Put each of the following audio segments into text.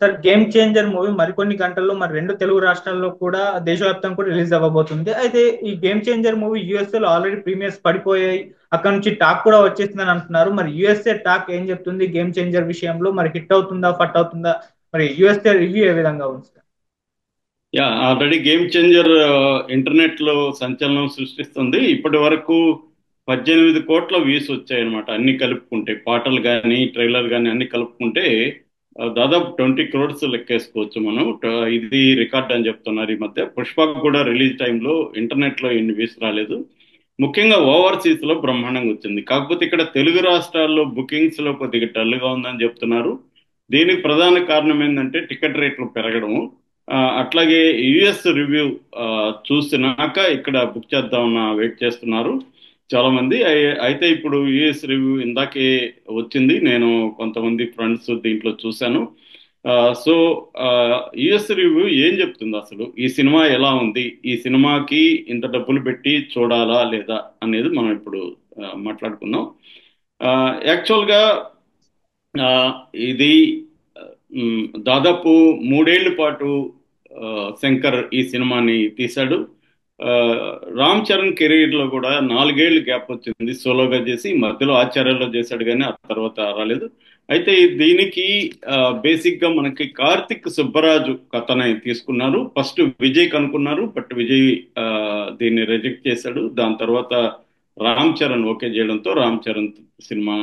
Sir game changer movie మరికొన్ని గంటల్లో మరి రెండు తెలుగు రాష్ట్రాల్లో కూడా దేశవ్యాప్తంగా కూడా రిలీజ్ అవ్వబోతుంది. అయితే ఈ గేమ్ చేంజర్ మూవీ యుఎస్ఏ లో ఆల్రెడీ ప్రీమియర్స్ పడిపోయాయి. అక్కడ నుంచి టాక్ కూడా వచ్చేసిందని అంటున్నారు. మరి యుఎస్ఏ టాక్ ఏం చెప్తుంది గేమ్ చేంజర్ విషయంలో? మరి హిట్ అవుతుందా, ఫట్ అవుతుందా? మరి యుఎస్ఏ రివ్యూ ఏ విధంగా ఉంది sir? Yeah, already game changer internet లో సంచలనం సృష్టిస్తుంది. ఇప్పటి వరకు 18 కోట్ల వ్యూస్ వచ్చాయన్నమాట. అన్ని కలుపుకుంటే పాటలు కానీ ట్రైలర్ కానీ అన్ని కలుపుకుంటే దాదాపు 20 crores లెక్కేసుకోవచ్చు మనం. ఇది రికార్డ్ అని చెప్తున్నారు. ఈ మధ్య పుష్పక్ కూడా రిలీజ్ టైంలో ఇంటర్నెట్ లో ఇన్ని వ్యూస్ రాలేదు. ముఖ్యంగా ఓవర్సీస్ లో బ్రహ్మాండంగా వచ్చింది. కాకపోతే ఇక్కడ తెలుగు రాష్ట్రాల్లో బుకింగ్స్ లో కొద్దిగా డల్గా ఉందని చెప్తున్నారు. దీనికి ప్రధాన కారణం ఏంటంటే టికెట్ రేట్లు పెరగడము. అట్లాగే యుఎస్ రివ్యూ చూసినాక ఇక్కడ బుక్ చేద్దామన్న వెయిట్ చేస్తున్నారు చాలా మంది. అయితే ఇప్పుడు యుఎస్ రివ్యూ ఇందాకే వచ్చింది. నేను కొంతమంది ఫ్రెండ్స్ దీంట్లో చూశాను. సో యుఎస్ రివ్యూ ఏం చెప్తుంది, అసలు ఈ సినిమా ఎలా ఉంది, ఈ సినిమాకి ఇంత డబ్బులు పెట్టి చూడాలా లేదా అనేది మనం ఇప్పుడు మాట్లాడుకుందాం. యాక్చువల్గా ఆ, ఇది దాదాపు 3 ఏళ్ల పాటు శంకర్ ఈ సినిమాని తీశాడు. ఆ, రామ్ చరణ్ కెరీర్ లో కూడా 4 ఏళ్ళు గ్యాప్ వచ్చింది. సోలోగా చేసి మధ్యలో ఆచార్యలో చేశాడు కానీ ఆ తర్వాత రాలేదు. అయితే దీనికి బేసిక్ గా మనకి కార్తిక్ సుబ్బరాజు కథని తీసుకున్నారు. ఫస్ట్ విజయ్ కనుక్కున్నారు, బట్ విజయ్ ఆ, దీన్ని రిజెక్ట్ చేశాడు. దాని తర్వాత రామ్ చరణ్ ఓకే చేయడంతో రామ్ చరణ్ సినిమా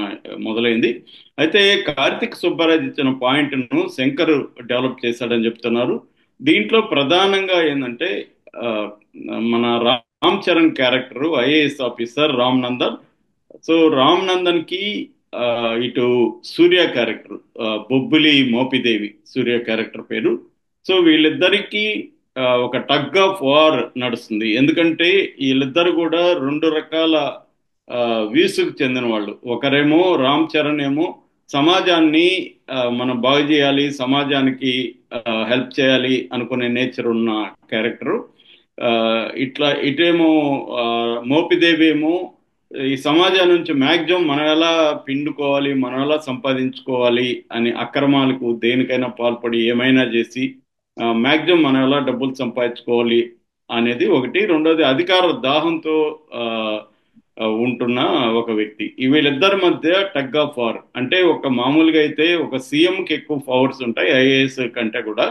మొదలైంది. అయితే కార్తిక్ సుబ్బరాజ్ ఇచ్చిన పాయింట్ ను శంకర్ డెవలప్ చేశాడని చెప్తున్నారు. దీంట్లో ప్రధానంగా ఏంటంటే ఆ, మన Ram Charan character IAS officer Ram Nandan. So Ram Nandan కి ఆ, ఇటు సూర్య క్యారెక్టర్ బొబ్బిలి మోపిదేవి సూర్య క్యారెక్టర్ పేరు. సో వీళ్ళిద్దరికి ఒక టగ్ ఆఫ్ వార్ నడుస్తుంది. ఎందుకంటే వీళ్ళిద్దరు కూడా రెండు రకాల వ్యూస్కి చెందిన వాళ్ళు. ఒకరేమో రామ్ చరణ్ ఏమో సమాజాన్ని మనం బాగు చేయాలి, సమాజానికి హెల్ప్ చేయాలి అనుకునే నేచర్ ఉన్న క్యారెక్టరు. ఆ, ఇట్లా ఇటేమో ఆ, మోపిదేవి ఏమో ఈ సమాజం నుంచి మ్యాక్సిమం మనం ఎలా పిండుకోవాలి, మనం ఎలా సంపాదించుకోవాలి అని అక్రమాలకు దేనికైనా పాల్పడి ఏమైనా చేసి మ్యాక్సిమం మనం ఎలా డబ్బులు సంపాదించుకోవాలి అనేది ఒకటి. రెండోది అధికార దాహంతో ఆ, ఉంటున్న ఒక వ్యక్తి. ఈ వీళ్ళిద్దరి మధ్య టగ్ ఆఫ్ వార్. అంటే ఒక మామూలుగా అయితే ఒక సీఎంకి ఎక్కువ పవర్స్ ఉంటాయి ఐఏఎస్ కంటే కూడా.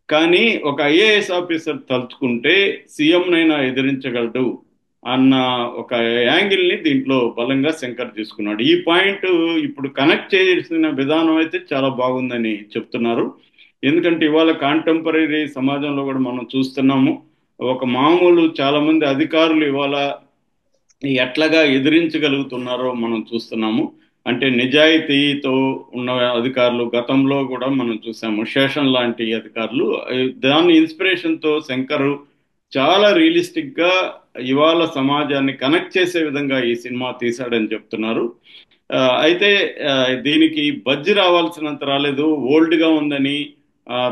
కానీ ఒక ఐఏఎస్ ఆఫీసర్ తలుచుకుంటే సీఎం నైనా ఎదిరించగలడు అన్న ఒక యాంగిల్ ని దీంట్లో బలంగా శంకర్ తీసుకున్నాడు. ఈ పాయింట్ ఇప్పుడు కనెక్ట్ చేసిన విధానం అయితే చాలా బాగుందని చెప్తున్నారు. ఎందుకంటే ఇవాళ కాంటెంపరీ సమాజంలో కూడా మనం చూస్తున్నాము. ఒక మామూలు చాలా మంది అధికారులు ఇవాళ ఎట్లాగా ఎదిరించగలుగుతున్నారో మనం చూస్తున్నాము. అంటే నిజాయితీతో ఉన్న అధికారులు గతంలో కూడా మనం చూసాము. శేషన్ లాంటి అధికారులు. దాని ఇన్స్పిరేషన్ తో శంకరు చాలా రియలిస్టిక్ గా ఇవాళ సమాజాన్ని కనెక్ట్ చేసే విధంగా ఈ సినిమా తీశాడని చెప్తున్నారు. అయితే ఆ, దీనికి బజ్జి రావాల్సినంత రాలేదు, ఓల్డ్ గా ఉందని.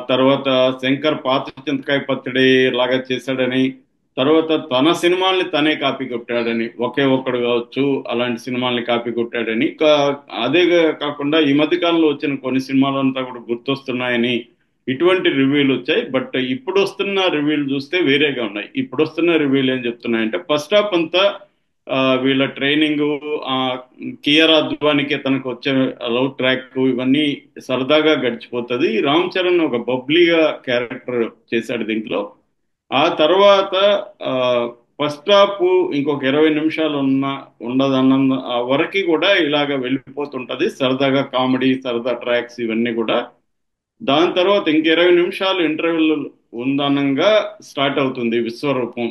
తర్వాత శంకర్ పాత చింతకాయ పచ్చడి లాగా చేశాడని, తర్వాత తన సినిమాల్ని తనే కాపీ కొట్టాడని, ఒకే ఒక్కడు కావచ్చు అలాంటి సినిమాల్ని కాపీ కొట్టాడని. అదే కాకుండా ఈ మధ్య కాలంలో వచ్చిన కొన్ని సినిమాలంతా కూడా గుర్తొస్తున్నాయని ఇటువంటి రివ్యూలు వచ్చాయి. బట్ ఇప్పుడు వస్తున్న రివ్యూలు చూస్తే వేరేగా ఉన్నాయి. ఇప్పుడు వస్తున్న రివ్యూలు ఏం చెప్తున్నాయంటే ఫస్ట్ హాఫ్ అంతా వీళ్ళ ట్రైనింగ్, ఆ కియారా అద్వానికి తనకు వచ్చే లవ్ ట్రాక్ ఇవన్నీ సరదాగా గడిచిపోతుంది. రామ్ చరణ్ ఒక బబ్లీగా క్యారెక్టర్ చేశాడు దీంట్లో. ఆ తర్వాత ఆ, ఫస్ట్ హాఫ్ ఇంకొక 20 నిమిషాలు ఉండదన్న వరకు కూడా ఇలాగ వెళ్ళిపోతుంటది. సరదాగా కామెడీ, సరదా ట్రాక్స్ ఇవన్నీ కూడా. దాని తర్వాత ఇంక 20 నిమిషాలు ఇంటర్వెల్ ఉందనంగా స్టార్ట్ అవుతుంది విశ్వరూపం.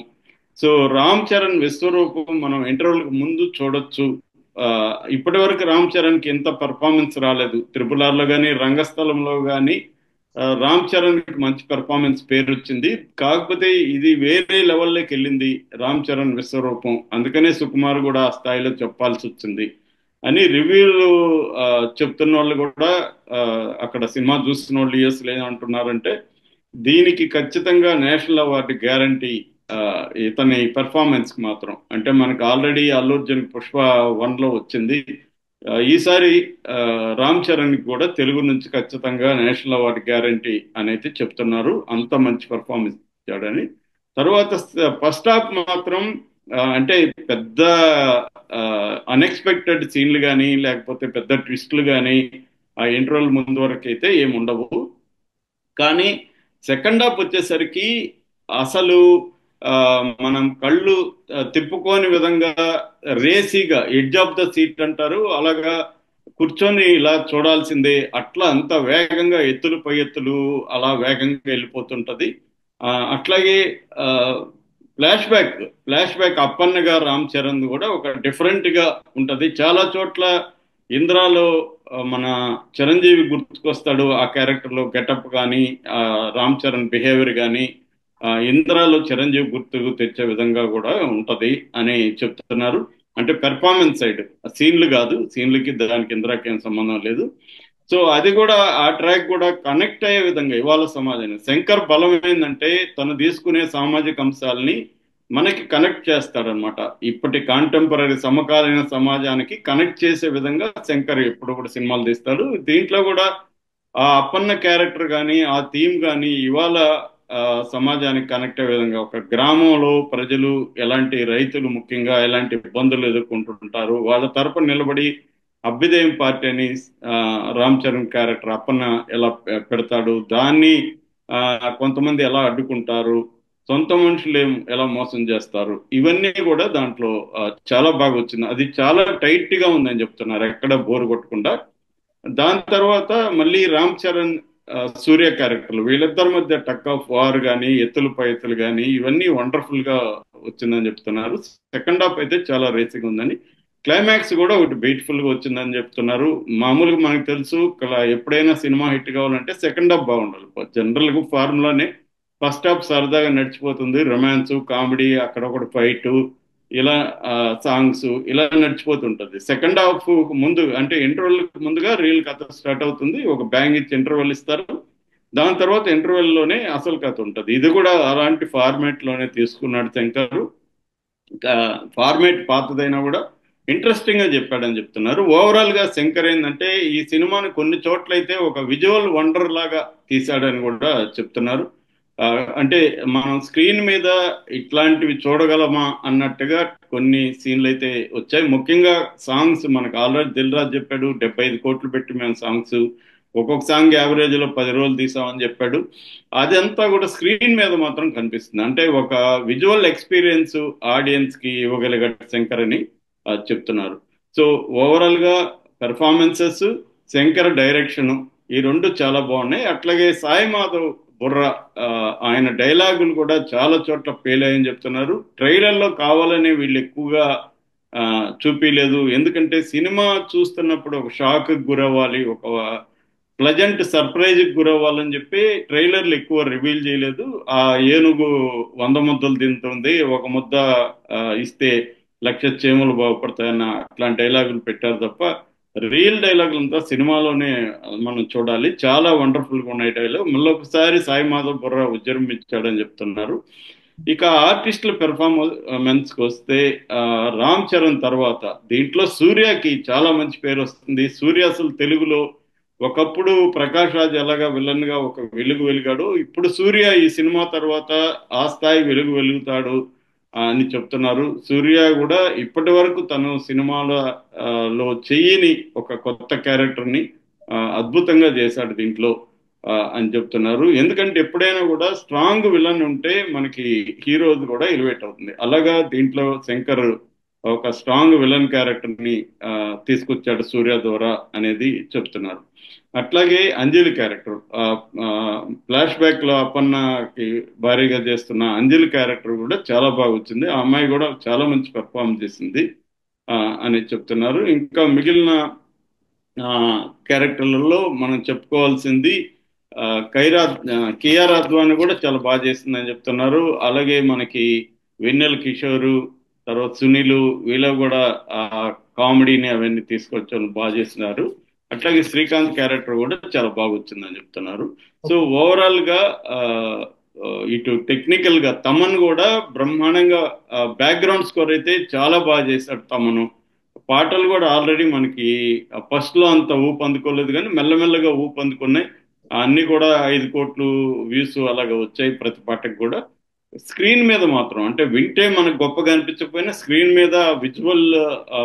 సో రామ్ చరణ్ విశ్వరూపం మనం ఇంటర్వెల్ ముందు చూడొచ్చు. ఆ, ఇప్పటి వరకు రామ్ చరణ్ కి ఎంత పెర్ఫార్మెన్స్ రాలేదు. త్రిపుల్ ఆర్ లో కానీ రంగస్థలంలో కానీ రామ్ చరణ్ కి మంచి పెర్ఫార్మెన్స్ పేరు వచ్చింది. కాకపోతే ఇది వేరే లెవెల్లోకి వెళ్ళింది రామ్ చరణ్ విశ్వరూపం. అందుకనే సుకుమార్ కూడా ఆ స్థాయిలో చెప్పాల్సి వచ్చింది అని రివ్యూలు చెప్తున్న వాళ్ళు కూడా ఆ, అక్కడ సినిమా చూస్తున్న వాళ్ళు యూఎస్ ఏమంటున్నారంటే దీనికి ఖచ్చితంగా నేషనల్ అవార్డు గ్యారంటీ ఇతని పెర్ఫార్మెన్స్ కి మాత్రం. అంటే మనకు ఆల్రెడీ అల్లు అర్జున్ పుష్ప 1 లో వచ్చింది. ఈసారి రామ్ చరణ్ కి కూడా తెలుగు నుంచి ఖచ్చితంగా నేషనల్ అవార్డు గ్యారంటీ అనేది చెప్తున్నారు. అంత మంచి పర్ఫార్మెన్స్ ఇచ్చాడని. తర్వాత ఫస్ట్ హాఫ్ మాత్రం అంటే పెద్ద అన్ఎక్స్పెక్టెడ్ సీన్లు కానీ లేకపోతే పెద్ద ట్విస్టులు కానీ ఆ ఇంటర్వెల్ ముందు వరకు అయితే ఏమి ఉండవు. కానీ సెకండ్ హాఫ్ వచ్చేసరికి అసలు ఆ, మనం కళ్ళు తిప్పుకోని విధంగా రేసీగా ఎడ్జ్ ఆఫ్ ద సీట్ అంటారు అలాగా కూర్చొని ఇలా చూడాల్సిందే అట్లా అంత వేగంగా ఎత్తులు పై ఎత్తులు అలా వేగంగా వెళ్ళిపోతుంటది. అట్లాగే ఫ్లాష్ బ్యాక్ అప్పన్న గారు రామ్ చరణ్ కూడా ఒక డిఫరెంట్ గా ఉంటది. చాలా చోట్ల ఇంద్రాలో మన చిరంజీవి గుర్తుకొస్తాడు ఆ క్యారెక్టర్ లో గెటప్ కానీ రామ్ చరణ్ బిహేవియర్ కానీ ఇంద్రాలో చిరంజీవి గుర్తుకు తెచ్చే విధంగా కూడా ఉంటది అని చెప్తున్నారు. అంటే పెర్ఫార్మెన్స్ సైడ్ సీన్లు కాదు, సీన్లకి దానికి ఇంద్రాకి ఏం సంబంధం లేదు. సో అది కూడా ఆ ట్రాక్ కూడా కనెక్ట్ అయ్యే విధంగా ఇవాళ సమాజాన్ని శంకర్ బలం ఏంటంటే తను తీసుకునే సామాజిక అంశాలని మనకి కనెక్ట్ చేస్తాడనమాట. ఇప్పటి కాంటెంపరీ సమకాలీన సమాజానికి కనెక్ట్ చేసే విధంగా శంకర్ ఎప్పుడు కూడా సినిమాలు తీస్తాడు. దీంట్లో కూడా ఆ అప్పన్న క్యారెక్టర్ కానీ ఆ థీమ్ కానీ ఇవాళ ఆ, సమాజానికి కనెక్ట్ అయ్యే విధంగా ఒక గ్రామంలో ప్రజలు ఎలాంటి రైతులు ముఖ్యంగా ఎలాంటి ఇబ్బందులు ఎదుర్కొంటుంటారు వాళ్ళ తరపున నిలబడి అభ్యుదయం పార్టీ అని ఆ, రామ్ చరణ్ క్యారెక్టర్ అప్పన్న ఎలా పెడతాడు దాన్ని ఆ, కొంతమంది ఎలా అడ్డుకుంటారు సొంత మనుషులు ఎలా మోసం చేస్తారు ఇవన్నీ కూడా దాంట్లో చాలా బాగా వచ్చింది. అది చాలా టైట్ గా ఉందని చెప్తున్నారు ఎక్కడ బోర్ కొట్టకుండా. దాని తర్వాత మళ్ళీ రామ్ చరణ్ సూర్య క్యారెక్టర్లు వీళ్ళిద్దరి మధ్య టక్ ఆఫ్ వార్ కానీ ఎత్తులు పై ఎత్తులు కానీ ఇవన్నీ వండర్ఫుల్ గా వచ్చిందని చెప్తున్నారు. సెకండ్ హాఫ్ అయితే చాలా రేసింగ్ ఉందని, క్లైమాక్స్ కూడా ఒకటి బ్యూటిఫుల్ గా వచ్చిందని చెప్తున్నారు. మామూలుగా మనకు తెలుసు ఎప్పుడైనా సినిమా హిట్ కావాలంటే సెకండ్ హాఫ్ బాగుండాలి. జనరల్ గా ఫార్ములానే ఫస్ట్ హాఫ్ సరదాగా నడిచిపోతుంది, రొమాన్స్ కామెడీ అక్కడొకటి ఫైట్ ఇలా సాంగ్స్ ఇలా నడిచిపోతుంటది. సెకండ్ హాఫ్ ముందు అంటే ఇంటర్వెల్ ముందుగా రియల్ కథ స్టార్ట్ అవుతుంది, ఒక బ్యాంగ్ ఇచ్చి ఇంటర్వెల్ ఇస్తారు, దాని తర్వాత ఇంటర్వెల్ లోనే అసలు కథ ఉంటది. ఇది కూడా అలాంటి ఫార్మేట్ లోనే తీసుకున్నాడు శంకర్. ఫార్మేట్ పాతదైనా కూడా ఇంట్రెస్టింగ్ గా చెప్పాడని చెప్తున్నారు. ఓవరాల్ గా శంకర్ ఏంటంటే ఈ సినిమాని కొన్ని చోట్లయితే ఒక విజువల్ వండర్ లాగా తీశాడని కూడా చెప్తున్నారు. అంటే మనం స్క్రీన్ మీద ఇట్లాంటివి చూడగలమా అన్నట్టుగా కొన్ని సీన్లు అయితే వచ్చాయి. ముఖ్యంగా సాంగ్స్ మనకు ఆల్రెడీ దిల్ రాజు చెప్పాడు 75 కోట్లు పెట్టి మేము సాంగ్స్ ఒక్కొక్క సాంగ్ యావరేజ్ లో 10 రోజులు తీసామని చెప్పాడు. అదంతా కూడా స్క్రీన్ మీద మాత్రం కనిపిస్తుంది. అంటే ఒక విజువల్ ఎక్స్పీరియన్స్ ఆడియన్స్ కి ఇవ్వగలిగాడు శంకర్ అని చెప్తున్నారు. సో ఓవరాల్ గా పెర్ఫార్మెన్సెస్ శంకర్ డైరెక్షన్ ఈ రెండు చాలా బాగున్నాయి. అట్లాగే సాయి మాధవ్ బుర్ర ఆయన డైలాగులు కూడా చాలా చోట్ల ఫెయిల్ అయ్యని చెప్తున్నారు. ట్రైలర్లో కావాలనే వీళ్ళు ఎక్కువగా చూపించలేదు. ఎందుకంటే సినిమా చూస్తున్నప్పుడు ఒక షాక్ గురవ్వాలి, ఒక ప్లజెంట్ సర్ప్రైజ్ గురవ్వాలని చెప్పి ట్రైలర్లు ఎక్కువ రివీల్ చేయలేదు. ఆ ఏనుగు 100 ముద్దలు తింటుంది, ఒక ముద్ద ఇస్తే 1,00,000 చేమలు బాగుపడతాయన్న అట్లాంటి డైలాగులు పెట్టారు తప్ప రియల్ డైలాగులు అంతా సినిమాలోనే మనం చూడాలి. చాలా వండర్ఫుల్ గా ఉన్నాయి డైలాగ్. మళ్ళీ ఒకసారి సాయి మాధవ్ బుర్రా విజృంభించాడని చెప్తున్నారు. ఇక ఆర్టిస్టుల పెర్ఫార్మెన్స్ కి వస్తే రామ్ చరణ్ తర్వాత దీంట్లో సూర్యకి చాలా మంచి పేరు వస్తుంది. సూర్య అసలు తెలుగులో ఒకప్పుడు ప్రకాష్ రాజ్ ఎలాగా విలన్ గా ఒక వెలిగాడు, ఇప్పుడు సూర్య ఈ సినిమా తర్వాత ఆ స్థాయి వెలుగుతాడు అని చెప్తున్నారు. సూర్య కూడా ఇప్పటి వరకు తను సినిమాలో చెయ్యని ఒక కొత్త క్యారెక్టర్ ని అద్భుతంగా చేశాడు దీంట్లో అని చెప్తున్నారు. ఎందుకంటే ఎప్పుడైనా కూడా స్ట్రాంగ్ విలన్ ఉంటే మనకి హీరో కూడా ఎలివేట్ అవుతుంది. అలాగా దీంట్లో శంకర్ ఒక స్ట్రాంగ్ విలన్ క్యారెక్టర్ ని తీసుకొచ్చాడు సూర్య ద్వారా అనేది చెప్తున్నారు. అట్లాగే అంజలి క్యారెక్టర్ ఫ్లాష్ బ్యాక్ లో అప్పన్నకి భారీగా చేస్తున్న అంజలి క్యారెక్టర్ కూడా చాలా బాగా వచ్చింది. ఆ అమ్మాయి కూడా చాలా మంచి పెర్ఫార్మ్ చేసింది అని చెప్తున్నారు. ఇంకా మిగిలిన క్యారెక్టర్లలో మనం చెప్పుకోవాల్సింది కియారా అద్వాని కూడా చాలా బాగా చేసిందని చెప్తున్నారు. అలాగే మనకి వెన్నెల కిషోరు తర్వాత సునీలు వీళ్ళు కూడా కామెడీని అవన్నీ తీసుకొచ్చి బాగా చేస్తున్నారు. అట్లాగే శ్రీకాంత్ క్యారెక్టర్ కూడా చాలా బాగా వచ్చిందని చెప్తున్నారు. సో ఓవరాల్ గా ఇటు టెక్నికల్ గా తమన్ కూడా బ్రహ్మాండంగా బ్యాక్గ్రౌండ్ స్కోర్ అయితే చాలా బాగా చేశాడు తమను. పాటలు కూడా ఆల్రెడీ మనకి ఫస్ట్ లో అంత ఊపు అందుకోలేదు కానీ మెల్లమెల్లగా ఊపు అందుకున్నాయి. అన్ని కూడా 5 కోట్లు వ్యూస్ అలాగా వచ్చాయి ప్రతి పాటకు కూడా. స్క్రీన్ మీద మాత్రం అంటే వింటే మనకు గొప్పగా అనిపించకపోయినా స్క్రీన్ మీద విజువల్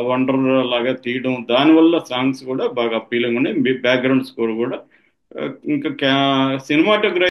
వండర్ లాగా తీయడం, దానివల్ల సాంగ్స్ కూడా బాగా అప్పీలింగ్ ఉన్నాయి. బ్యాక్గ్రౌండ్ స్కోర్ కూడా ఇంకా సినిమాటోగ్రఫీ